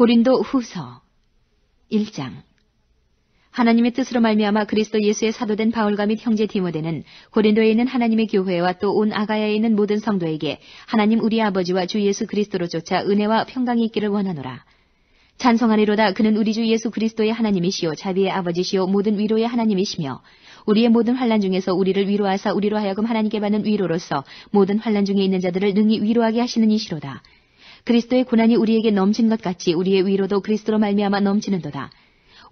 고린도 후서 1장. 하나님의 뜻으로 말미암아 그리스도 예수의 사도된 바울과 및 형제 디모데는 고린도에 있는 하나님의 교회와 또 온 아가야에 있는 모든 성도에게 하나님 우리 아버지와 주 예수 그리스도로 쫓아 은혜와 평강이 있기를 원하노라. 찬송하리로다. 그는 우리 주 예수 그리스도의 하나님이시요 자비의 아버지시요 모든 위로의 하나님이시며 우리의 모든 환난 중에서 우리를 위로하사 우리로 하여금 하나님께 받는 위로로서 모든 환난 중에 있는 자들을 능히 위로하게 하시는 이시로다. 그리스도의 고난이 우리에게 넘친 것 같이 우리의 위로도 그리스도로 말미암아 넘치는도다.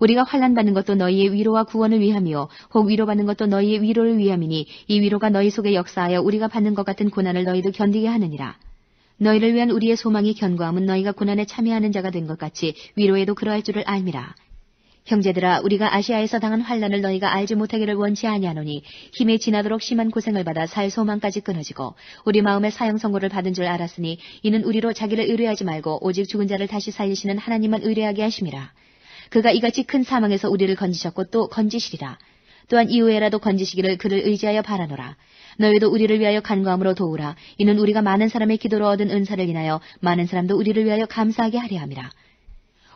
우리가 환난 받는 것도 너희의 위로와 구원을 위함이요 혹 위로받는 것도 너희의 위로를 위함이니 이 위로가 너희 속에 역사하여 우리가 받는 것 같은 고난을 너희도 견디게 하느니라. 너희를 위한 우리의 소망이 견고함은 너희가 고난에 참여하는 자가 된 것 같이 위로에도 그러할 줄을 알미라. 형제들아, 우리가 아시아에서 당한 환난을 너희가 알지 못하기를 원치 아니하노니 힘에 지나도록 심한 고생을 받아 살 소망까지 끊어지고 우리 마음에 사형 선고를 받은 줄 알았으니 이는 우리로 자기를 의뢰하지 말고 오직 죽은 자를 다시 살리시는 하나님만 의뢰하게 하심이라. 그가 이같이 큰 사망에서 우리를 건지셨고 또 건지시리라. 또한 이후에라도 건지시기를 그를 의지하여 바라노라. 너희도 우리를 위하여 간구함으로 도우라. 이는 우리가 많은 사람의 기도로 얻은 은사를 인하여 많은 사람도 우리를 위하여 감사하게 하려 함이라.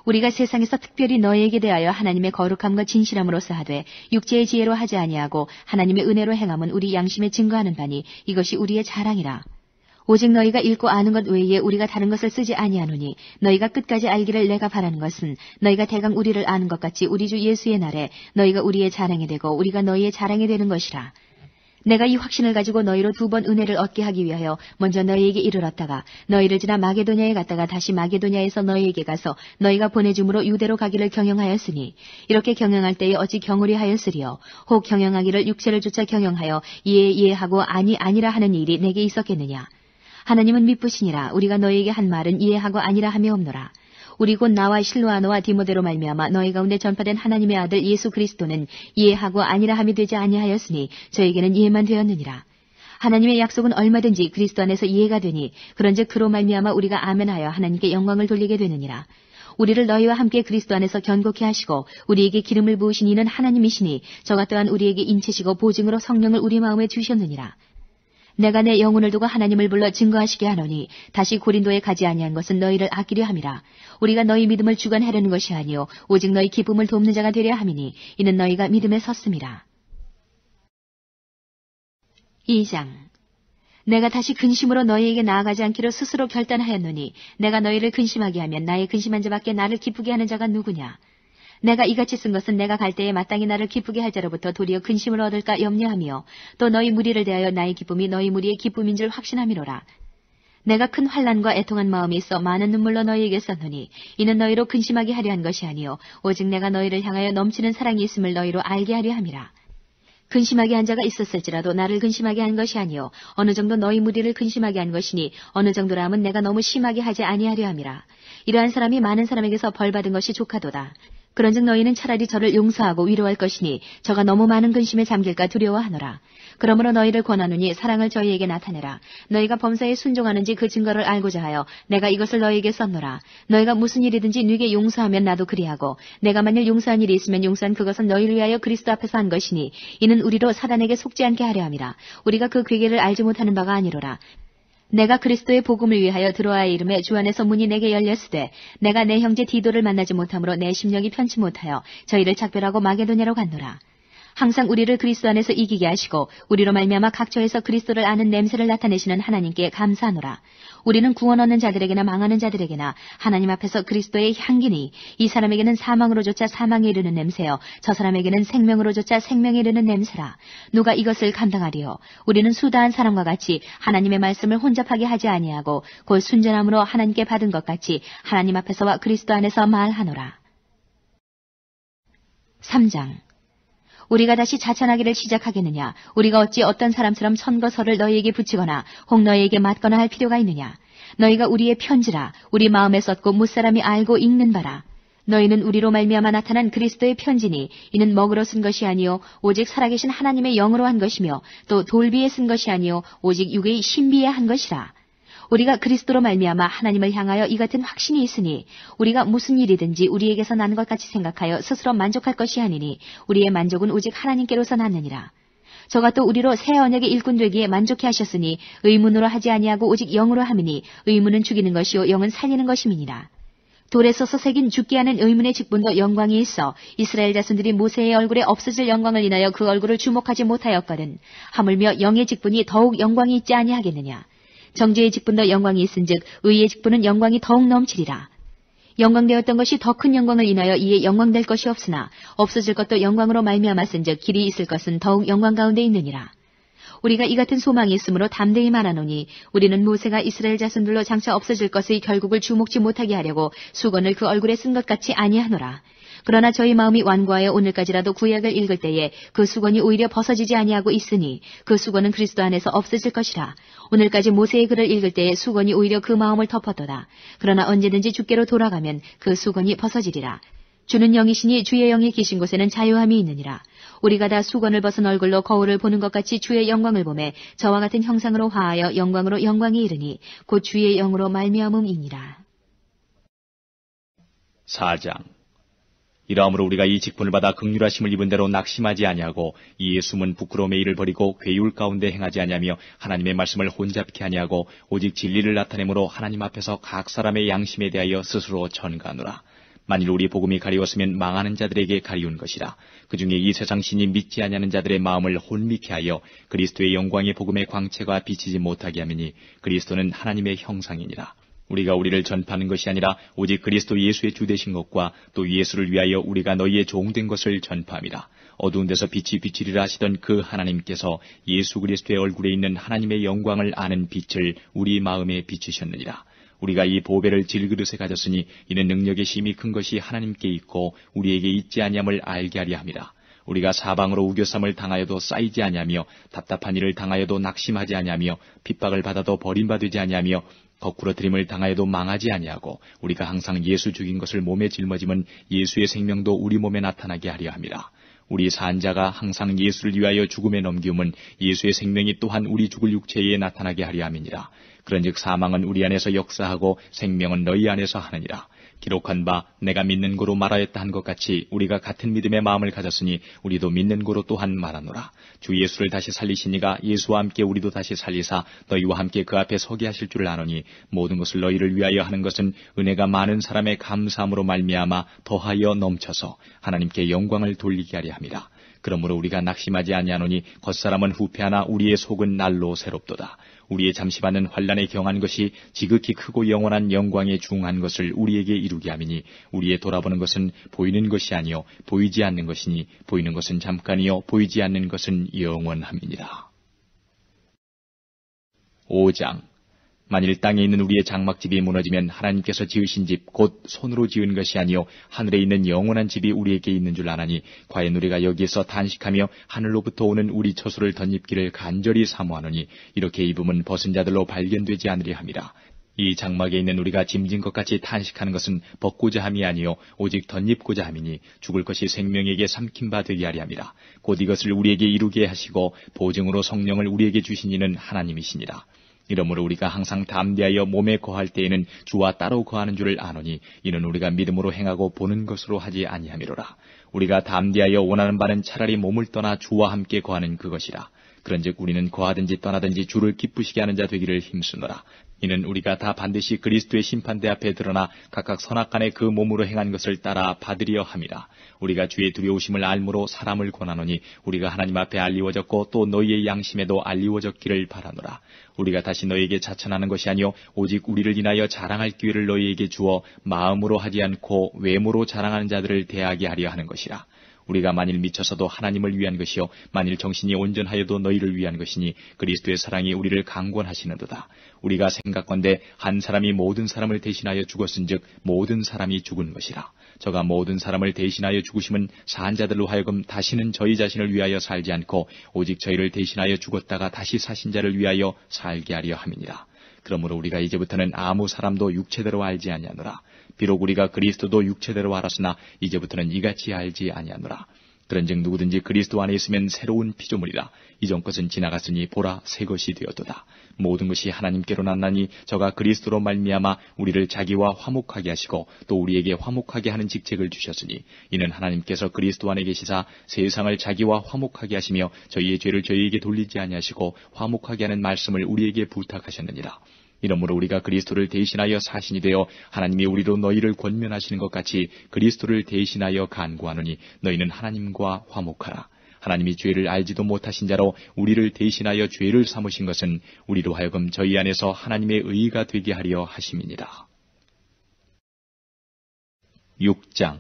우리가 세상에서 특별히 너희에게 대하여 하나님의 거룩함과 진실함으로써 하되 육체의 지혜로 하지 아니하고 하나님의 은혜로 행함은 우리 양심에 증거하는 바니 이것이 우리의 자랑이라. 오직 너희가 읽고 아는 것 외에 우리가 다른 것을 쓰지 아니하노니 너희가 끝까지 알기를 내가 바라는 것은 너희가 대강 우리를 아는 것 같이 우리 주 예수의 날에 너희가 우리의 자랑이 되고 우리가 너희의 자랑이 되는 것이라. 내가 이 확신을 가지고 너희로 2번 은혜를 얻게 하기 위하여 먼저 너희에게 이르렀다가 너희를 지나 마게도냐에 갔다가 다시 마게도냐에서 너희에게 가서 너희가 보내줌으로 유대로 가기를 경영하였으니 이렇게 경영할 때에 어찌 경홀히 하였으리요. 혹 경영하기를 육체를 쫓아 경영하여 이해하고 아니라 하는 일이 내게 있었겠느냐. 하나님은 미쁘시니라. 우리가 너희에게 한 말은 이해하고 아니라 함이 없노라. 우리 곧 나와 실로아노와 디모데로 말미암아 너희 가운데 전파된 하나님의 아들 예수 그리스도는 이해하고 아니라 함이 되지 아니하였으니 저에게는 이해만 되었느니라. 하나님의 약속은 얼마든지 그리스도 안에서 이해가 되니 그런즉 그로 말미암아 우리가 아멘하여 하나님께 영광을 돌리게 되느니라. 우리를 너희와 함께 그리스도 안에서 견고케 하시고 우리에게 기름을 부으신 이는 하나님이시니 저가 또한 우리에게 인치시고 보증으로 성령을 우리 마음에 주셨느니라. 내가 내 영혼을 두고 하나님을 불러 증거하시게 하노니 다시 고린도에 가지 아니한 것은 너희를 아끼려 함이라. 우리가 너희 믿음을 주관하려는 것이 아니요 오직 너희 기쁨을 돕는 자가 되려 함이니 이는 너희가 믿음에 섰음이라. 2장. 내가 다시 근심으로 너희에게 나아가지 않기로 스스로 결단하였노니 내가 너희를 근심하게 하면 나의 근심한 자밖에 나를 기쁘게 하는 자가 누구냐. 내가 이같이 쓴 것은 내가 갈 때에 마땅히 나를 기쁘게 할 자로부터 도리어 근심을 얻을까 염려하며 또 너희 무리를 대하여 나의 기쁨이 너희 무리의 기쁨인 줄 확신함이로라. 내가 큰 환난과 애통한 마음이 있어 많은 눈물로 너희에게 썼노니 이는 너희로 근심하게 하려 한 것이 아니요 오직 내가 너희를 향하여 넘치는 사랑이 있음을 너희로 알게 하려 함이라. 근심하게 한 자가 있었을지라도 나를 근심하게 한 것이 아니요 어느 정도 너희 무리를 근심하게 한 것이니 어느 정도라 함은 내가 너무 심하게 하지 아니하려 함이라. 이러한 사람이 많은 사람에게서 벌 받은 것이 족하도다. 그런즉 너희는 차라리 저를 용서하고 위로할 것이니 저가 너무 많은 근심에 잠길까 두려워하노라. 그러므로 너희를 권하노니 사랑을 저희에게 나타내라. 너희가 범사에 순종하는지 그 증거를 알고자 하여 내가 이것을 너희에게 썼노라. 너희가 무슨 일이든지 네게 용서하면 나도 그리하고 내가 만일 용서한 일이 있으면 용서한 그것은 너희를 위하여 그리스도 앞에서 한 것이니 이는 우리로 사단에게 속지 않게 하려 함이라. 우리가 그 괴계를 알지 못하는 바가 아니로라. 내가 그리스도의 복음을 위하여 드로아의 이름에 주 안에서 문이 내게 열렸으되 내가 내 형제 디도를 만나지 못하므로 내 심령이 편치 못하여 저희를 작별하고 마게도냐로 갔노라. 항상 우리를 그리스도 안에서 이기게 하시고 우리로 말미암아 각처에서 그리스도를 아는 냄새를 나타내시는 하나님께 감사하노라. 우리는 구원 얻는 자들에게나 망하는 자들에게나 하나님 앞에서 그리스도의 향기니 이 사람에게는 사망으로조차 사망에 이르는 냄새요 저 사람에게는 생명으로조차 생명에 이르는 냄새라. 누가 이것을 감당하리요. 우리는 수다한 사람과 같이 하나님의 말씀을 혼잡하게 하지 아니하고 곧 순전함으로 하나님께 받은 것 같이 하나님 앞에서와 그리스도 안에서 말하노라. 3장. 우리가 다시 자찬하기를 시작하겠느냐. 우리가 어찌 어떤 사람처럼 선거서를 너희에게 붙이거나 혹 너희에게 맞거나 할 필요가 있느냐. 너희가 우리의 편지라. 우리 마음에 썼고 무사람이 알고 읽는 바라. 너희는 우리로 말미암아 나타난 그리스도의 편지니 이는 먹으로 쓴 것이 아니요 오직 살아계신 하나님의 영으로 한 것이며 또 돌비에 쓴 것이 아니요 오직 육의 신비에 한 것이라. 우리가 그리스도로 말미암아 하나님을 향하여 이 같은 확신이 있으니 우리가 무슨 일이든지 우리에게서 나는 것 같이 생각하여 스스로 만족할 것이 아니니 우리의 만족은 오직 하나님께로서 났느니라. 저가 또 우리로 새 언약의 일꾼 되기에 만족해 하셨으니 의문으로 하지 아니하고 오직 영으로 함이니 의문은 죽이는 것이요 영은 살리는 것임이니라. 돌에 써서 새긴 죽게 하는 의문의 직분도 영광이 있어 이스라엘 자손들이 모세의 얼굴에 없어질 영광을 인하여 그 얼굴을 주목하지 못하였거든 하물며 영의 직분이 더욱 영광이 있지 아니하겠느냐. 정죄의 직분도 영광이 있은즉 의의 직분은 영광이 더욱 넘치리라. 영광되었던 것이 더 큰 영광을 인하여 이에 영광될 것이 없으나 없어질 것도 영광으로 말미암았은즉 길이 있을 것은 더욱 영광 가운데 있느니라. 우리가 이 같은 소망이 있으므로 담대히 말하노니 우리는 모세가 이스라엘 자손들로 장차 없어질 것의 결국을 주목지 못하게 하려고 수건을 그 얼굴에 쓴 것 같이 아니하노라. 그러나 저희 마음이 완고하여 오늘까지라도 구약을 읽을 때에 그 수건이 오히려 벗어지지 아니하고 있으니 그 수건은 그리스도 안에서 없어질 것이라. 오늘까지 모세의 글을 읽을 때에 수건이 오히려 그 마음을 덮었도다. 그러나 언제든지 주께로 돌아가면 그 수건이 벗어지리라. 주는 영이시니 주의 영이 계신 곳에는 자유함이 있느니라. 우리가 다 수건을 벗은 얼굴로 거울을 보는 것 같이 주의 영광을 보매 저와 같은 형상으로 화하여 영광으로 영광이 이르니 곧 주의 영으로 말미암음이니라. 4장. 이러므로 우리가 이 직분을 받아 긍휼하심을 입은 대로 낙심하지 아니하고 이에 숨은 부끄러움의 일을 버리고 괴율 가운데 행하지 아니하며 하나님의 말씀을 혼잡케 아니하고 오직 진리를 나타내므로 하나님 앞에서 각 사람의 양심에 대하여 스스로 전가하노라. 만일 우리 복음이 가리웠으면 망하는 자들에게 가리운 것이라. 그 중에 이 세상 신이 믿지 아니하는 자들의 마음을 혼미케 하여 그리스도의 영광의 복음의 광채가 비치지 못하게 하미니 그리스도는 하나님의 형상이니라. 우리가 우리를 전파하는 것이 아니라 오직 그리스도 예수의 주 되신 것과 또 예수를 위하여 우리가 너희의 종된 것을 전파함이라. 어두운 데서 빛이 비치리라 하시던 그 하나님께서 예수 그리스도의 얼굴에 있는 하나님의 영광을 아는 빛을 우리 마음에 비추셨느니라. 우리가 이 보배를 질그릇에 가졌으니 이는 능력의 힘이 큰 것이 하나님께 있고 우리에게 있지 아니함을 알게 하려 함이라. 우리가 사방으로 우겨쌈을 당하여도 쌓이지 아니하며 답답한 일을 당하여도 낙심하지 아니하며 핍박을 받아도 버림받지 아니하며 거꾸러뜨림을 당하여도 망하지 아니하고 우리가 항상 예수 죽인 것을 몸에 짊어지면 예수의 생명도 우리 몸에 나타나게 하려 함이라. 우리 산자가 항상 예수를 위하여 죽음에 넘기움은 예수의 생명이 또한 우리 죽을 육체에 나타나게 하려 함이니라. 그런즉 사망은 우리 안에서 역사하고 생명은 너희 안에서 하느니라. 기록한 바 내가 믿는 고로 말하였다 한 것 같이 우리가 같은 믿음의 마음을 가졌으니 우리도 믿는 고로 또한 말하노라. 주 예수를 다시 살리시니가 예수와 함께 우리도 다시 살리사 너희와 함께 그 앞에 서게 하실 줄 아노니 모든 것을 너희를 위하여 하는 것은 은혜가 많은 사람의 감사함으로 말미암아 더하여 넘쳐서 하나님께 영광을 돌리게 하려 함이라. 그러므로 우리가 낙심하지 아니하노니 겉사람은 후패하나 우리의 속은 날로 새롭도다. 우리의 잠시 받는 환난에 경한 것이 지극히 크고 영원한 영광에 중한 것을 우리에게 이루게 함이니 우리의 돌아보는 것은 보이는 것이 아니요 보이지 않는 것이니 보이는 것은 잠깐이요 보이지 않는 것은 영원함이니라. 5장. 만일 땅에 있는 우리의 장막집이 무너지면 하나님께서 지으신 집 곧 손으로 지은 것이 아니요 하늘에 있는 영원한 집이 우리에게 있는 줄 아나니 과연 우리가 여기에서 단식하며 하늘로부터 오는 우리 처소를 덧입기를 간절히 사모하노니 이렇게 입으면 벗은 자들로 발견되지 않으리 함이라. 이 장막에 있는 우리가 짐진 것 같이 탄식하는 것은 벗고자 함이 아니요 오직 덧입고자 함이니 죽을 것이 생명에게 삼킨 바 되게 하리 함이라. 곧 이것을 우리에게 이루게 하시고 보증으로 성령을 우리에게 주신 이는 하나님이시니라. 이러므로 우리가 항상 담대하여 몸에 거할 때에는 주와 따로 거하는 줄을 아노니 이는 우리가 믿음으로 행하고 보는 것으로 하지 아니함이로라. 우리가 담대하여 원하는 바는 차라리 몸을 떠나 주와 함께 거하는 그것이라. 그런즉 우리는 거하든지 떠나든지 주를 기쁘시게 하는 자 되기를 힘쓰노라. 이는 우리가 다 반드시 그리스도의 심판대 앞에 드러나 각각 선악간에 그 몸으로 행한 것을 따라 받으려 함이라. 우리가 주의 두려우심을 알므로 사람을 권하노니 우리가 하나님 앞에 알리워졌고 또 너희의 양심에도 알리워졌기를 바라노라. 우리가 다시 너희에게 자천하는 것이 아니요 오직 우리를 인하여 자랑할 기회를 너희에게 주어 마음으로 하지 않고 외모로 자랑하는 자들을 대하게 하려 하는 것이라. 우리가 만일 미쳐서도 하나님을 위한 것이요 만일 정신이 온전하여도 너희를 위한 것이니 그리스도의 사랑이 우리를 강권하시는도다. 우리가 생각건대 한 사람이 모든 사람을 대신하여 죽었은즉 모든 사람이 죽은 것이라. 저가 모든 사람을 대신하여 죽으심은 산 자들로 하여금 다시는 저희 자신을 위하여 살지 않고 오직 저희를 대신하여 죽었다가 다시 사신 자를 위하여 살게 하려 함이니라. 그러므로 우리가 이제부터는 아무 사람도 육체대로 알지 아니하노라. 비록 우리가 그리스도도 육체대로 알았으나 이제부터는 이같이 알지 아니하노라. 그런즉 누구든지 그리스도 안에 있으면 새로운 피조물이라. 이전 것은 지나갔으니 보라 새 것이 되었도다. 모든 것이 하나님께로 났나니 저가 그리스도로 말미암아 우리를 자기와 화목하게 하시고 또 우리에게 화목하게 하는 직책을 주셨으니 이는 하나님께서 그리스도 안에 계시사 세상을 자기와 화목하게 하시며 저희의 죄를 저희에게 돌리지 아니하시고 화목하게 하는 말씀을 우리에게 부탁하셨느니라. 이러므로 우리가 그리스도를 대신하여 사신이 되어 하나님이 우리로 너희를 권면하시는 것 같이 그리스도를 대신하여 간구하노니 너희는 하나님과 화목하라. 하나님이 죄를 알지도 못하신 자로 우리를 대신하여 죄를 삼으신 것은 우리로 하여금 저희 안에서 하나님의 의가 되게 하려 하심이니라. 6장.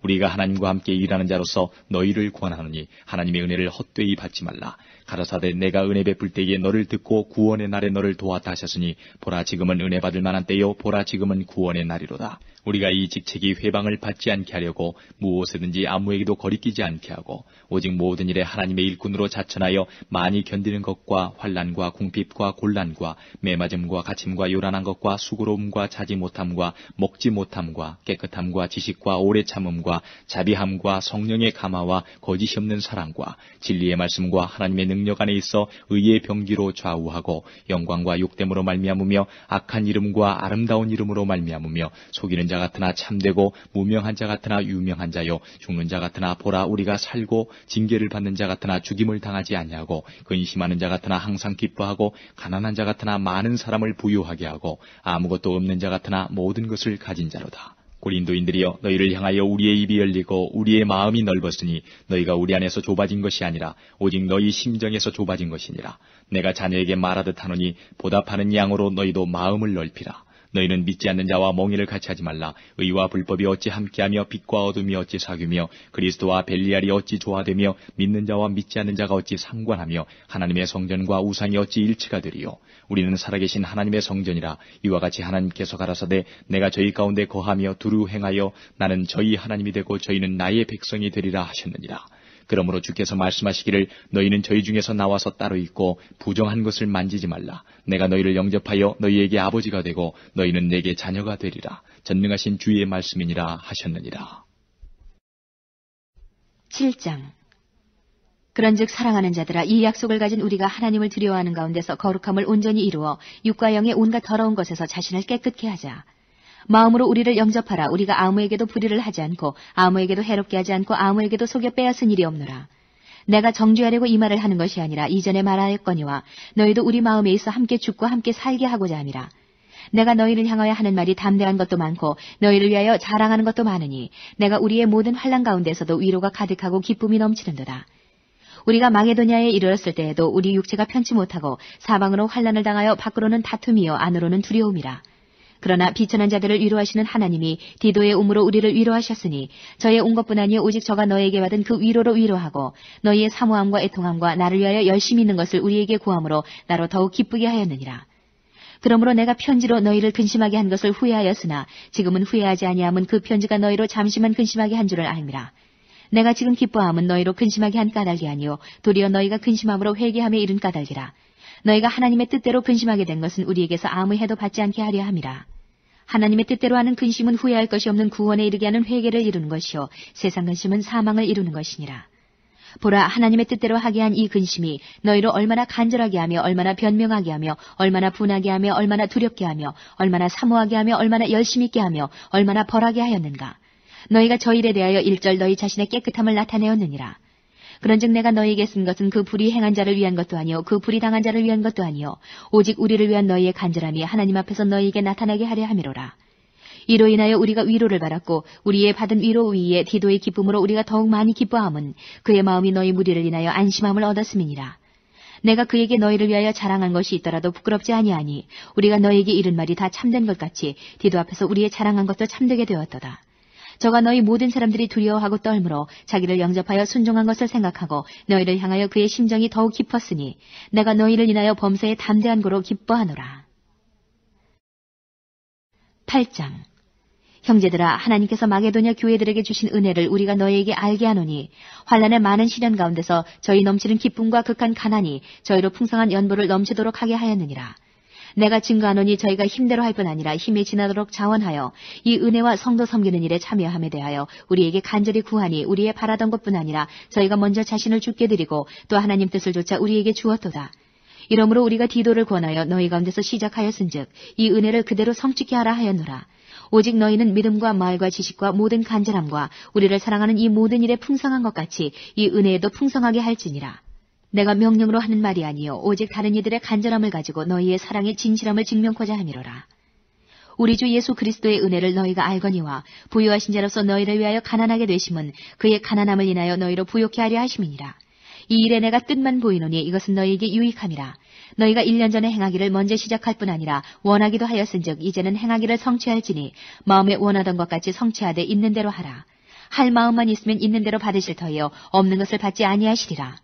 우리가 하나님과 함께 일하는 자로서 너희를 권하노니 하나님의 은혜를 헛되이 받지 말라. 가라사대 내가 은혜 베풀 때에 너를 듣고 구원의 날에 너를 도왔다 하셨으니 보라 지금은 은혜 받을 만한 때요 보라 지금은 구원의 날이로다. 우리가 이 직책이 회방을 받지 않게 하려고 무엇에든지 아무에게도 거리끼지 않게 하고 오직 모든 일에 하나님의 일꾼으로 자천하여 많이 견디는 것과 환난과 궁핍과 곤란과 매맞음과 갇힘과 요란한 것과 수고로움과 자지 못함과 먹지 못함과 깨끗함과 지식과 오래 참음과 자비함과 성령의 감화와 거짓이 없는 사랑과 진리의 말씀과 하나님의 능력 안에 있어 의의 병기로 좌우하고 영광과 욕됨으로 말미암으며 악한 이름과 아름다운 이름으로 말미암으며 속이는 자 같으나 참되고 무명한 자 같으나 유명한 자요 죽는 자 같으나 보라 우리가 살고 징계를 받는 자 같으나 죽임을 당하지 아니하고 근심하는 자 같으나 항상 기뻐하고 가난한 자 같으나 많은 사람을 부유하게 하고 아무것도 없는 자 같으나 모든 것을 가진 자로다. 고린도인들이여 너희를 향하여 우리의 입이 열리고 우리의 마음이 넓었으니 너희가 우리 안에서 좁아진 것이 아니라 오직 너희 심정에서 좁아진 것이니라. 내가 자녀에게 말하듯 하노니 보답하는 양으로 너희도 마음을 넓히라. 너희는 믿지 않는 자와 멍에를 같이 하지 말라. 의와 불법이 어찌 함께하며 빛과 어둠이 어찌 사귀며 그리스도와 벨리알이 어찌 조화되며 믿는 자와 믿지 않는 자가 어찌 상관하며 하나님의 성전과 우상이 어찌 일치가 되리요. 우리는 살아계신 하나님의 성전이라. 이와 같이 하나님께서 가라사대 내가 저희 가운데 거하며 두루 행하여 나는 저희 하나님이 되고 저희는 나의 백성이 되리라 하셨느니라. 그러므로 주께서 말씀하시기를 너희는 저희 중에서 나와서 따로 있고 부정한 것을 만지지 말라. 내가 너희를 영접하여 너희에게 아버지가 되고 너희는 내게 자녀가 되리라. 전능하신 주의 말씀이니라 하셨느니라. 7장. 그런즉 사랑하는 자들아 이 약속을 가진 우리가 하나님을 두려워하는 가운데서 거룩함을 온전히 이루어 육과 영의 온갖 더러운 것에서 자신을 깨끗게 하자. 마음으로 우리를 영접하라. 우리가 아무에게도 불의를 하지 않고 아무에게도 해롭게 하지 않고 아무에게도 속여 빼앗은 일이 없노라. 내가 정죄하려고 이 말을 하는 것이 아니라 이전에 말하였거니와 너희도 우리 마음에 있어 함께 죽고 함께 살게 하고자 함이라. 내가 너희를 향하여 하는 말이 담대한 것도 많고 너희를 위하여 자랑하는 것도 많으니 내가 우리의 모든 환난 가운데서도 위로가 가득하고 기쁨이 넘치는도다. 우리가 마게도냐에 이르렀을 때에도 우리 육체가 편치 못하고 사방으로 환난을 당하여 밖으로는 다툼이요 안으로는 두려움이라. 그러나 비천한 자들을 위로하시는 하나님이 디도의 음으로 우리를 위로하셨으니 저의 온 것뿐 아니요 오직 저가 너에게 받은 그 위로로 위로하고 너희의 사모함과 애통함과 나를 위하여 열심히 있는 것을 우리에게 구함으로 나로 더욱 기쁘게 하였느니라. 그러므로 내가 편지로 너희를 근심하게 한 것을 후회하였으나 지금은 후회하지 아니함은 그 편지가 너희로 잠시만 근심하게 한 줄을 알미라. 내가 지금 기뻐함은 너희로 근심하게 한 까닭이 아니요 도리어 너희가 근심함으로 회개함에 이른 까닭이라. 너희가 하나님의 뜻대로 근심하게 된 것은 우리에게서 아무 해도 받지 않게 하려 함이라. 하나님의 뜻대로 하는 근심은 후회할 것이 없는 구원에 이르게 하는 회개를 이루는 것이요 세상 근심은 사망을 이루는 것이니라. 보라 하나님의 뜻대로 하게 한 이 근심이 너희로 얼마나 간절하게 하며 얼마나 변명하게 하며 얼마나 분하게 하며 얼마나 두렵게 하며 얼마나 사모하게 하며 얼마나 열심히 있게 하며 얼마나 벌하게 하였는가. 너희가 저 일에 대하여 일절 너희 자신의 깨끗함을 나타내었느니라. 그런즉 내가 너희에게 쓴 것은 그 불의 행한 자를 위한 것도 아니요 그 불의 당한 자를 위한 것도 아니요 오직 우리를 위한 너희의 간절함이 하나님 앞에서 너희에게 나타나게 하려 함이로라. 이로 인하여 우리가 위로를 받았고 우리의 받은 위로 위에 디도의 기쁨으로 우리가 더욱 많이 기뻐함은 그의 마음이 너희 무리를 인하여 안심함을 얻었음이니라. 내가 그에게 너희를 위하여 자랑한 것이 있더라도 부끄럽지 아니하니 우리가 너희에게 이른 말이 다 참된 것 같이 디도 앞에서 우리의 자랑한 것도 참되게 되었도다. 저가 너희 모든 사람들이 두려워하고 떨므로 자기를 영접하여 순종한 것을 생각하고 너희를 향하여 그의 심정이 더욱 깊었으니 내가 너희를 인하여 범사에 담대한 고로 기뻐하노라. 8장. 형제들아 하나님께서 마게도냐 교회들에게 주신 은혜를 우리가 너희에게 알게 하노니 환난의 많은 시련 가운데서 저희 넘치는 기쁨과 극한 가난이 저희로 풍성한 연보를 넘치도록 하게 하였느니라. 내가 증거하노니 저희가 힘대로 할 뿐 아니라 힘에 지나도록 자원하여 이 은혜와 성도 섬기는 일에 참여함에 대하여 우리에게 간절히 구하니 우리의 바라던 것뿐 아니라 저희가 먼저 자신을 주께 드리고 또 하나님 뜻을 조차 우리에게 주었도다. 이러므로 우리가 디도를 권하여 너희 가운데서 시작하였은즉 이 은혜를 그대로 성취케 하라 하였노라. 오직 너희는 믿음과 말과 지식과 모든 간절함과 우리를 사랑하는 이 모든 일에 풍성한 것 같이 이 은혜에도 풍성하게 할지니라. 내가 명령으로 하는 말이 아니요 오직 다른 이들의 간절함을 가지고 너희의 사랑의 진실함을 증명코자 함이로라. 우리 주 예수 그리스도의 은혜를 너희가 알거니와 부유하신 자로서 너희를 위하여 가난하게 되심은 그의 가난함을 인하여 너희로 부욕케 하려 하심이니라. 이 일에 내가 뜻만 보이노니 이것은 너희에게 유익함이라. 너희가 1년 전에 행하기를 먼저 시작할 뿐 아니라 원하기도 하였은즉 이제는 행하기를 성취할지니 마음에 원하던 것 같이 성취하되 있는 대로 하라. 할 마음만 있으면 있는 대로 받으실 터이요 없는 것을 받지 아니하시리라.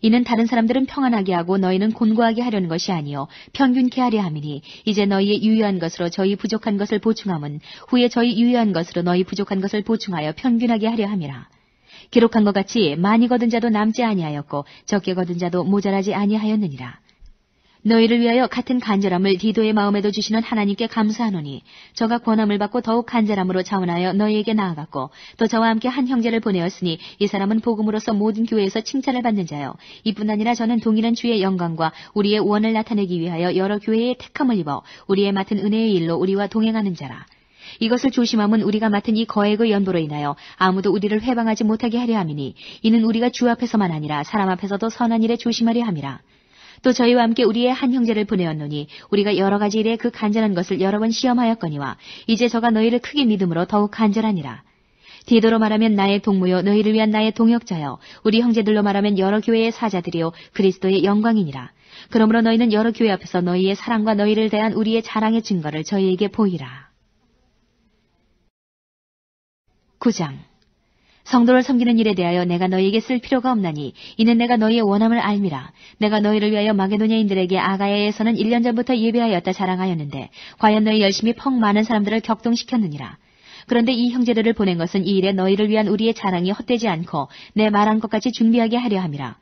이는 다른 사람들은 평안하게 하고 너희는 곤고하게 하려는 것이 아니요 평균케 하려 함이니 이제 너희의 유효한 것으로 저희 부족한 것을 보충함은 후에 저희 유효한 것으로 너희 부족한 것을 보충하여 평균하게 하려 함이라. 기록한 것 같이 많이 거둔 자도 남지 아니하였고 적게 거둔 자도 모자라지 아니하였느니라. 너희를 위하여 같은 간절함을 디도의 마음에도 주시는 하나님께 감사하노니 저가 권함을 받고 더욱 간절함으로 자원하여 너희에게 나아갔고 또 저와 함께 한 형제를 보내었으니 이 사람은 복음으로서 모든 교회에서 칭찬을 받는 자요 이뿐 아니라 저는 동일한 주의 영광과 우리의 원을 나타내기 위하여 여러 교회의 택함을 입어 우리의 맡은 은혜의 일로 우리와 동행하는 자라. 이것을 조심함은 우리가 맡은 이 거액의 연보로 인하여 아무도 우리를 회방하지 못하게 하려 함이니 이는 우리가 주 앞에서만 아니라 사람 앞에서도 선한 일에 조심하려 함이라. 또 저희와 함께 우리의 한 형제를 보내었노니 우리가 여러 가지 일에 그 간절한 것을 여러 번 시험하였거니와 이제 저가 너희를 크게 믿음으로 더욱 간절하니라. 디도로 말하면 나의 동무요 너희를 위한 나의 동역자요 우리 형제들로 말하면 여러 교회의 사자들이요 그리스도의 영광이니라. 그러므로 너희는 여러 교회 앞에서 너희의 사랑과 너희를 대한 우리의 자랑의 증거를 저희에게 보이라. 9장 성도를 섬기는 일에 대하여 내가 너희에게 쓸 필요가 없나니 이는 내가 너희의 원함을 알미라. 내가 너희를 위하여 마게도냐인들에게 아가야에서는 1년 전부터 예배하였다 자랑하였는데 과연 너희 열심히 펑 많은 사람들을 격동시켰느니라. 그런데 이 형제들을 보낸 것은 이 일에 너희를 위한 우리의 자랑이 헛되지 않고 내 말한 것 같이 준비하게 하려 함이라.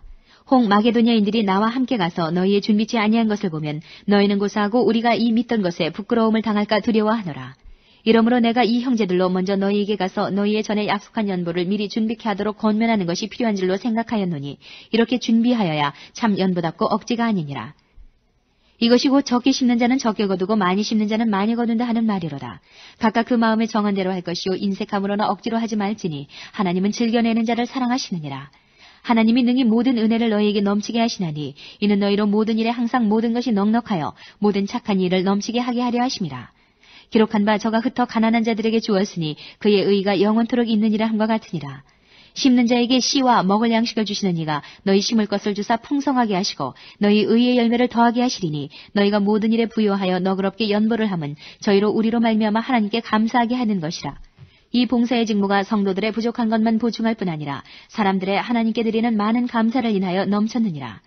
홍 마게도냐인들이 나와 함께 가서 너희의 준비치 아니한 것을 보면 너희는 고사하고 우리가 이 믿던 것에 부끄러움을 당할까 두려워하노라. 이러므로 내가 이 형제들로 먼저 너희에게 가서 너희의 전에 약속한 연보를 미리 준비케 하도록 권면하는 것이 필요한 줄로 생각하였노니 이렇게 준비하여야 참 연보답고 억지가 아니니라. 이것이 곧 적게 심는 자는 적게 거두고 많이 심는 자는 많이 거둔다 하는 말이로다. 각각 그 마음에 정한 대로 할 것이요 인색함으로나 억지로 하지 말지니 하나님은 즐겨내는 자를 사랑하시느니라. 하나님이 능히 모든 은혜를 너희에게 넘치게 하시나니 이는 너희로 모든 일에 항상 모든 것이 넉넉하여 모든 착한 일을 넘치게 하게 하려 하심이라. 기록한 바 저가 흩어 가난한 자들에게 주었으니 그의 의가 영원토록 있느니라 함과 같으니라. 심는 자에게 씨와 먹을 양식을 주시는 이가 너희 심을 것을 주사 풍성하게 하시고 너희 의의 열매를 더하게 하시리니 너희가 모든 일에 부요하여 너그럽게 연보를 함은 저희로 우리로 말미암아 하나님께 감사하게 하는 것이라. 이 봉사의 직무가 성도들의 부족한 것만 보충할 뿐 아니라 사람들의 하나님께 드리는 많은 감사를 인하여 넘쳤느니라.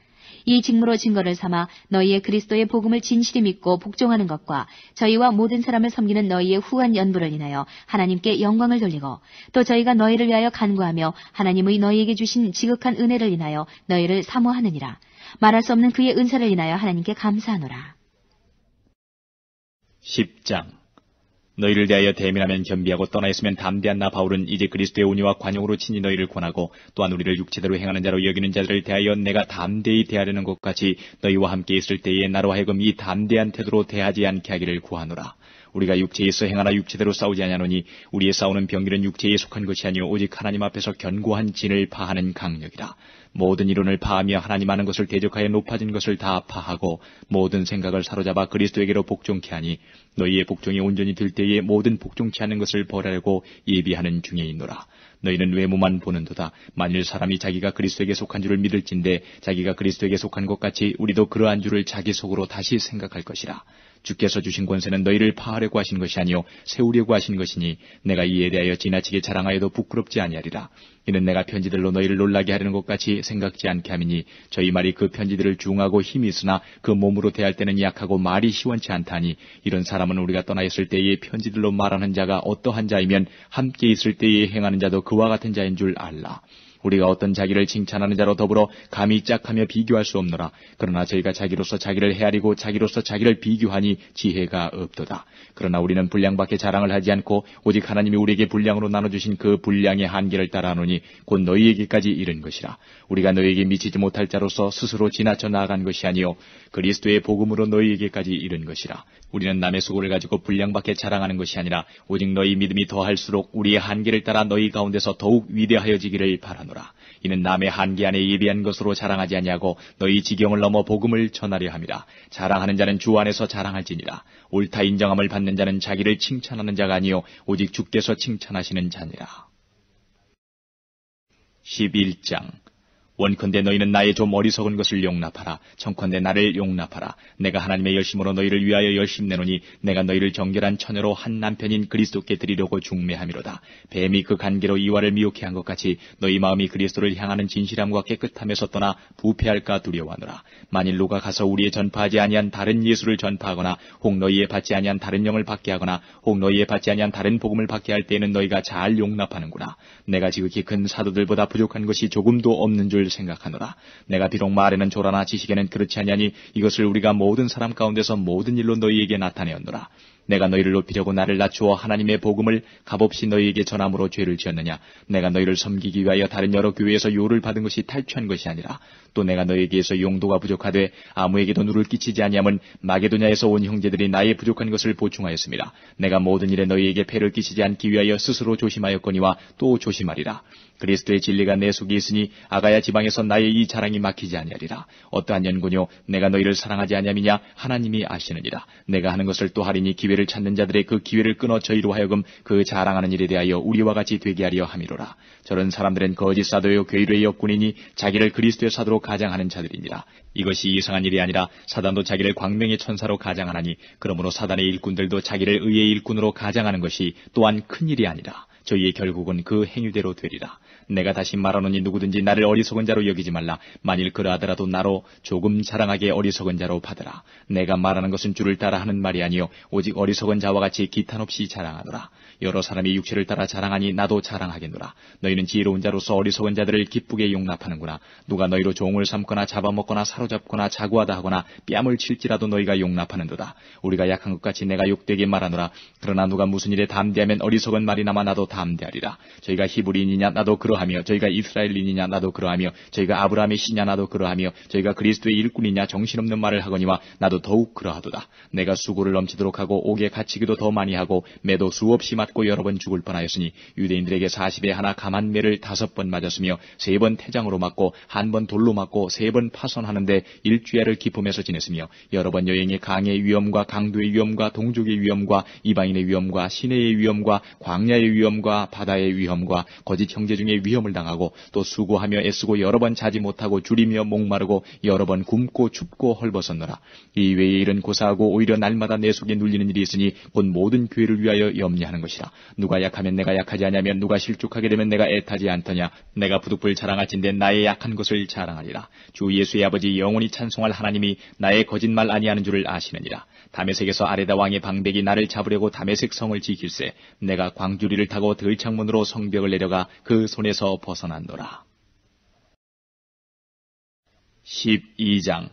이 직무로 증거를 삼아 너희의 그리스도의 복음을 진실히 믿고 복종하는 것과 저희와 모든 사람을 섬기는 너희의 후한 연보를 인하여 하나님께 영광을 돌리고 또 저희가 너희를 위하여 간구하며 하나님의 너희에게 주신 지극한 은혜를 인하여 너희를 사모하느니라. 말할 수 없는 그의 은사를 인하여 하나님께 감사하노라. 10장 너희를 대하여 대면하면 겸비하고 떠나 있으면 담대한 나 바울은 이제 그리스도의 온유와 관용으로 친히 너희를 권하고 또한 우리를 육체대로 행하는 자로 여기는 자들을 대하여 내가 담대히 대하려는 것 같이 너희와 함께 있을 때에 나로 하여금 이 담대한 태도로 대하지 않게 하기를 구하노라. 우리가 육체에서 행하나 육체대로 싸우지 아니하노니 우리의 싸우는 병기는 육체에 속한 것이 아니오 오직 하나님 앞에서 견고한 진을 파하는 강력이라. 모든 이론을 파하며 하나님 아는 것을 대적하여 높아진 것을 다 파하고 모든 생각을 사로잡아 그리스도에게로 복종케 하니 너희의 복종이 온전히 될 때에 모든 복종치 않는 것을 벌하려고 예비하는 중에 있노라. 너희는 외모만 보는도다. 만일 사람이 자기가 그리스도에게 속한 줄을 믿을진데 자기가 그리스도에게 속한 것 같이 우리도 그러한 줄을 자기 속으로 다시 생각할 것이라. 주께서 주신 권세는 너희를 파하려고 하신 것이 아니요 세우려고 하신 것이니 내가 이에 대하여 지나치게 자랑하여도 부끄럽지 아니하리라. 이는 내가 편지들로 너희를 놀라게 하려는 것 같이 생각지 않게 함이니 저희 말이 그 편지들을 중하고 힘이 있으나 그 몸으로 대할 때는 약하고 말이 시원치 않다니 이런 사람은 우리가 떠나 있을 때에 편지들로 말하는 자가 어떠한 자이면 함께 있을 때에 행하는 자도 그와 같은 자인 줄 알라. 우리가 어떤 자기를 칭찬하는 자로 더불어 감히 짝하며 비교할 수 없노라. 그러나 저희가 자기로서 자기를 헤아리고 자기로서 자기를 비교하니 지혜가 없도다. 그러나 우리는 분량밖에 자랑을 하지 않고 오직 하나님이 우리에게 분량으로 나눠주신 그 분량의 한계를 따라하노니 곧 너희에게까지 이른 것이라. 우리가 너희에게 미치지 못할 자로서 스스로 지나쳐 나아간 것이 아니요 그리스도의 복음으로 너희에게까지 이른 것이라. 우리는 남의 수고를 가지고 분량밖에 자랑하는 것이 아니라 오직 너희 믿음이 더할수록 우리의 한계를 따라 너희 가운데서 더욱 위대하여지기를 바라노라. 하노라. 이는 남의 한계 안에 예비한 것으로 자랑하지 아니하고 너희 지경을 넘어 복음을 전하려 함이라. 자랑하는 자는 주 안에서 자랑할지니라. 옳다 인정함을 받는 자는 자기를 칭찬하는 자가 아니요 오직 주께서 칭찬하시는 자니라. 11장. 원컨대 너희는 나의 좀 어리석은 것을 용납하라. 청컨대 나를 용납하라. 내가 하나님의 열심으로 너희를 위하여 열심 내노니 내가 너희를 정결한 처녀로 한 남편인 그리스도께 드리려고 중매함이로다. 뱀이 그 간계로 이와를 미혹해 한 것 같이 너희 마음이 그리스도를 향하는 진실함과 깨끗함에서 떠나 부패할까 두려워하노라. 만일 누가 가서 우리의 전파하지 아니한 다른 예수를 전파하거나 혹 너희의 받지 아니한 다른 영을 받게 하거나 혹 너희의 받지 아니한 다른 복음을 받게 할 때에는 너희가 잘 용납하는구나. 내가 지극히 큰 사도들보다 부족한 것이 조금도 없는 줄 생각하노라. 내가 비록 말에는 조라나 지식에는 그렇지 아니하니 이것을 우리가 모든 사람 가운데서 모든 일로 너희에게 나타내었노라. 내가 너희를 높이려고 나를 낮추어 하나님의 복음을 값없이 너희에게 전함으로 죄를 지었느냐. 내가 너희를 섬기기 위하여 다른 여러 교회에서 요를 받은 것이 탈취한 것이 아니라 또 내가 너희에게서 용도가 부족하되 아무에게도 누를 끼치지 아니함은 마게도냐에서 온 형제들이 나의 부족한 것을 보충하였습니다. 내가 모든 일에 너희에게 폐를 끼치지 않기 위하여 스스로 조심하였거니와 또 조심하리라. 그리스도의 진리가 내 속에 있으니 아가야 지방에서 나의 이 자랑이 막히지 아니하리라. 어떠한 연고뇨 내가 너희를 사랑하지 아니함이냐. 하나님이 아시느니라. 내가 하는 것을 또 하리니 기회를 찾는 자들의 그 기회를 끊어 저희로 하여금 그 자랑하는 일에 대하여 우리와 같이 되게 하려 함이로라. 저런 사람들은 거짓 사도요 괴뢰의 역군이니 자기를 그리스도의 사도로 가장하는 자들이니라. 이것이 이상한 일이 아니라 사단도 자기를 광명의 천사로 가장하나니 그러므로 사단의 일꾼들도 자기를 의의 일꾼으로 가장하는 것이 또한 큰 일이 아니라 저희의 결국은 그 행위대로 되리라. 내가 다시 말하노니 누구든지 나를 어리석은 자로 여기지 말라. 만일 그러하더라도 나로 조금 자랑하게 어리석은 자로 받으라. 내가 말하는 것은 주를 따라 하는 말이 아니요 오직 어리석은 자와 같이 기탄 없이 자랑하노라. 여러 사람이 육체를 따라 자랑하니 나도 자랑하겠노라. 너희는 지혜로운 자로서 어리석은 자들을 기쁘게 용납하는구나. 누가 너희로 종을 삼거나 잡아먹거나 사로잡거나 자구하다 하거나 뺨을 칠지라도 너희가 용납하는도다. 우리가 약한 것 같이 내가 욕되게 말하노라. 그러나 누가 무슨 일에 담대하면 어리석은 말이나마 나도 담대하리라. 저희가 히브리인이냐 나도 그러하며 저희가 이스라엘인이냐 나도 그러하며 저희가 아브라함의 씨냐 나도 그러하며 저희가 그리스도의 일꾼이냐 정신없는 말을 하거니와 나도 더욱 그러하도다. 내가 수고를 넘치도록 하고 옥에 갇히기도 더 많이 하고 매도 수없이 맞고 여러 번 죽을 뻔하였으니 유대인들에게 40에 하나 감한 매를 5번 맞았으며 3번 태장으로 맞고 1번 돌로 맞고 3번 파손하는데 일주야를 기품해서 지냈으며 여러 번 여행의 강의 위험과 강도의 위험과 동족의 위험과 이방인의 위험과 시내의 위험과 광야의 위험과 바다의 위험과 거짓 형제 중에 위험을 당하고 또 수고하며 애쓰고 여러 번 자지 못하고 줄이며 목마르고 여러 번 굶고 춥고 헐벗었노라. 이 외의 일은 고사하고 오히려 날마다 내 속에 눌리는 일이 있으니 곧 모든 교회를 위하여 염려하는 것이라. 누가 약하면 내가 약하지 아니하며 누가 실족하게 되면 내가 애타지 않더냐. 내가 부득불 자랑할진대 나의 약한 것을 자랑하리라. 주 예수의 아버지 영원히 찬송할 하나님이 나의 거짓말 아니하는 줄을 아시느니라. 다메섹에서 아레다 왕의 방백이 나를 잡으려고 다메섹 성을 지킬세 내가 광주리를 타고 들창문으로 성벽을 내려가 그 손에서 벗어났노라. 12장.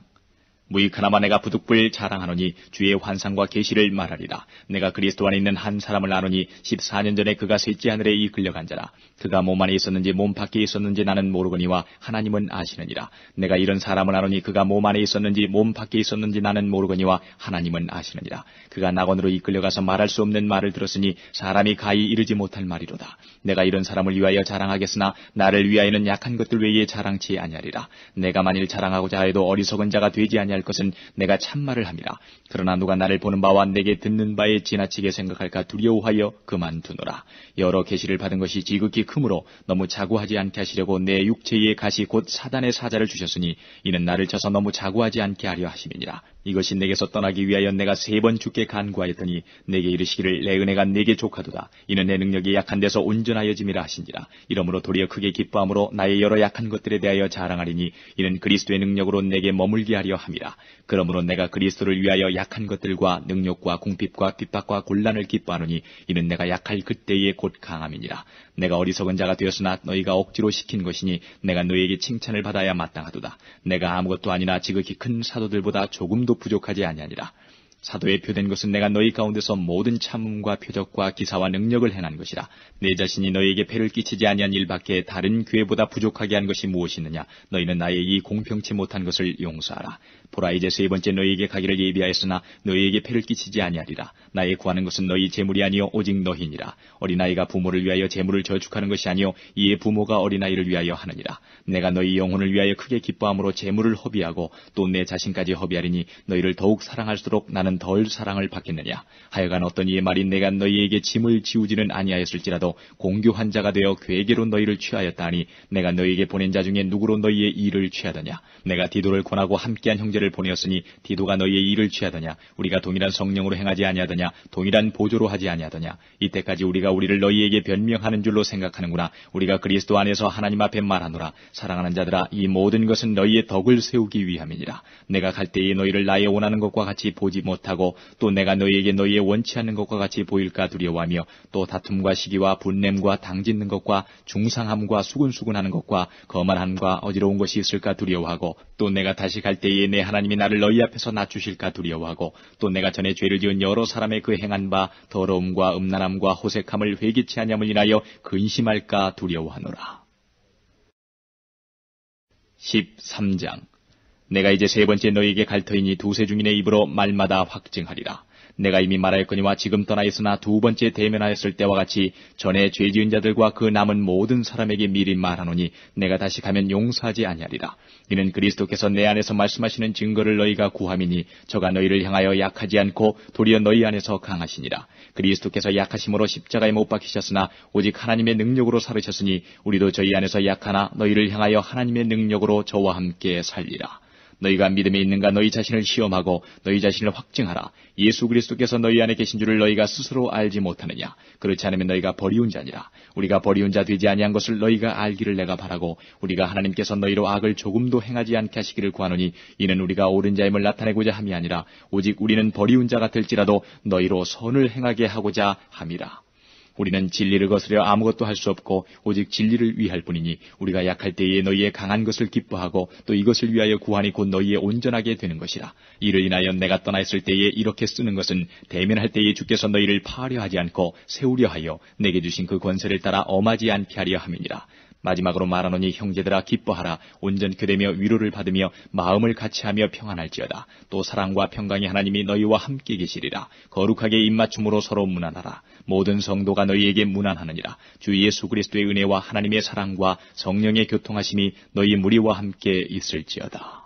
무익하나마 내가 부득불 자랑하노니 주의 환상과 계시를 말하리라. 내가 그리스도 안에 있는 한 사람을 아노니 14년 전에 그가 셋째 하늘에 이끌려간 자라. 그가 몸 안에 있었는지 몸 밖에 있었는지 나는 모르거니와 하나님은 아시느니라. 내가 이런 사람을 아노니 그가 몸 안에 있었는지 몸 밖에 있었는지 나는 모르거니와 하나님은 아시느니라. 그가 낙원으로 이끌려가서 말할 수 없는 말을 들었으니 사람이 가히 이르지 못할 말이로다. 내가 이런 사람을 위하여 자랑하겠으나 나를 위하여는 약한 것들 외에 자랑치 아니하리라. 내가 만일 자랑하고자 해도 어리석은 자가 되지 아니할 것은 내가 참말을 함이라. 그러나 누가 나를 보는 바와 내게 듣는 바에 지나치게 생각할까 두려워하여 그만두노라. 여러 계시를 받은 것이 지극히 크므로 너무 자고하지 않게 하시려고 내 육체의 가시 곧 사단의 사자를 주셨으니 이는 나를 쳐서 너무 자고하지 않게 하려 하심이니라. 이것이 내게서 떠나기 위하여 내가 3번 주께 간구하였더니 내게 이르시기를 내 은혜가 내게 족하도다. 이는 내 능력이 약한 데서 온전하여짐이라 하시니라. 이러므로 도리어 크게 기뻐함으로 나의 여러 약한 것들에 대하여 자랑하리니 이는 그리스도의 능력으로 내게 머물게 하려 함이라. 그러므로 내가 그리스도를 위하여 약한 것들과 능력과 궁핍과 핍박과 곤란을 기뻐하노니 이는 내가 약할 그때에 곧 강함이니라. 내가 어리석은 자가 되었으나 너희가 억지로 시킨 것이니 내가 너희에게 칭찬을 받아야 마땅하도다. 내가 아무것도 아니나 지극히 큰 사도들보다 조금도 부족하지 아니하니라. 사도의 표된 것은 내가 너희 가운데서 모든 참음과 표적과 기사와 능력을 행한 것이라. 내 자신이 너희에게 폐를 끼치지 아니한 일밖에 다른 교회보다 부족하게 한 것이 무엇이느냐. 너희는 나의 이 공평치 못한 것을 용서하라. 보라, 이제 세 번째 너희에게 가기를 예비하였으나 너희에게 폐를 끼치지 아니하리라. 나의 구하는 것은 너희 재물이 아니요 오직 너희니라. 어린아이가 부모를 위하여 재물을 저축하는 것이 아니요 이에 부모가 어린아이를 위하여 하느니라. 내가 너희 영혼을 위하여 크게 기뻐함으로 재물을 허비하고 또 내 자신까지 허비하리니 너희를 더욱 사랑할수록 나는 덜 사랑을 받겠느냐. 하여간 어떤 이의 말이 내가 너희에게 짐을 지우지는 아니하였을지라도 공교한 자가 되어 괴계로 너희를 취하였다 하니 내가 너희에게 보낸 자 중에 누구로 너희의 일을 취하더냐. 내가 디도를 권하고 함께한 형제를 보내었으니 디도가 너희의 일을 취하더냐. 우리가 동일한 성령으로 행하지 아니하더냐. 동일한 보조로 하지 아니하더냐. 이때까지 우리가 우리를 너희에게 변명하는 줄로 생각하는구나. 우리가 그리스도 안에서 하나님 앞에 말하노라. 사랑하는 자들아, 이 모든 것은 너희의 덕을 세우기 위함이니라. 내가 갈 때에 너희를 나의 원하는 것과 같이 보지 못하고 또 내가 너희에게 너희의 원치 않는 것과 같이 보일까 두려워하며 또 다툼과 시기와 분냄과 당짓는 것과 중상함과 수군수군하는 것과 거만함과 어지러운 것이 있을까 두려워하고 또 내가 다시 갈 때에 내 하나님이 나를 너희 앞에서 낮추실까 두려워하고 또 내가 전에 죄를 지은 여러 사람의 그 행한 바 더러움과 음란함과 호색함을 회개치 아니함을 인하여 근심할까 두려워하노라. 13장. 내가 이제 세 번째 너희에게 갈 터이니 두세 중인의 입으로 말마다 확증하리라. 내가 이미 말하였거니와 지금 떠나 있으나 두 번째 대면하였을 때와 같이 전에 죄 지은 자들과 그 남은 모든 사람에게 미리 말하노니 내가 다시 가면 용서하지 아니하리라. 이는 그리스도께서 내 안에서 말씀하시는 증거를 너희가 구함이니 저가 너희를 향하여 약하지 않고 도리어 너희 안에서 강하시니라. 그리스도께서 약하심으로 십자가에 못 박히셨으나 오직 하나님의 능력으로 살으셨으니 우리도 저희 안에서 약하나 너희를 향하여 하나님의 능력으로 저와 함께 살리라. 너희가 믿음에 있는가 너희 자신을 시험하고 너희 자신을 확증하라. 예수 그리스도께서 너희 안에 계신 줄을 너희가 스스로 알지 못하느냐. 그렇지 않으면 너희가 버리운 자니라. 우리가 버리운 자 되지 아니한 것을 너희가 알기를 내가 바라고 우리가 하나님께서 너희로 악을 조금도 행하지 않게 하시기를 구하노니 이는 우리가 옳은 자임을 나타내고자 함이 아니라 오직 우리는 버리운 자 같을지라도 너희로 선을 행하게 하고자 함이라. 우리는 진리를 거스려 아무것도 할 수 없고 오직 진리를 위할 뿐이니 우리가 약할 때에 너희의 강한 것을 기뻐하고 또 이것을 위하여 구하니 곧 너희의 온전하게 되는 것이라. 이를 인하여 내가 떠나 있을 때에 이렇게 쓰는 것은 대면할 때에 주께서 너희를 파하려 하지 않고 세우려 하여 내게 주신 그 권세를 따라 엄하지 않게 하려 함이니라. 마지막으로 말하노니 형제들아 기뻐하라. 온전케 되며 위로를 받으며 마음을 같이하며 평안할지어다. 또 사랑과 평강의 하나님이 너희와 함께 계시리라. 거룩하게 입맞춤으로 서로 문안하라. 모든 성도가 너희에게 문안하느니라. 주 예수 그리스도의 은혜와 하나님의 사랑과 성령의 교통하심이 너희 무리와 함께 있을지어다.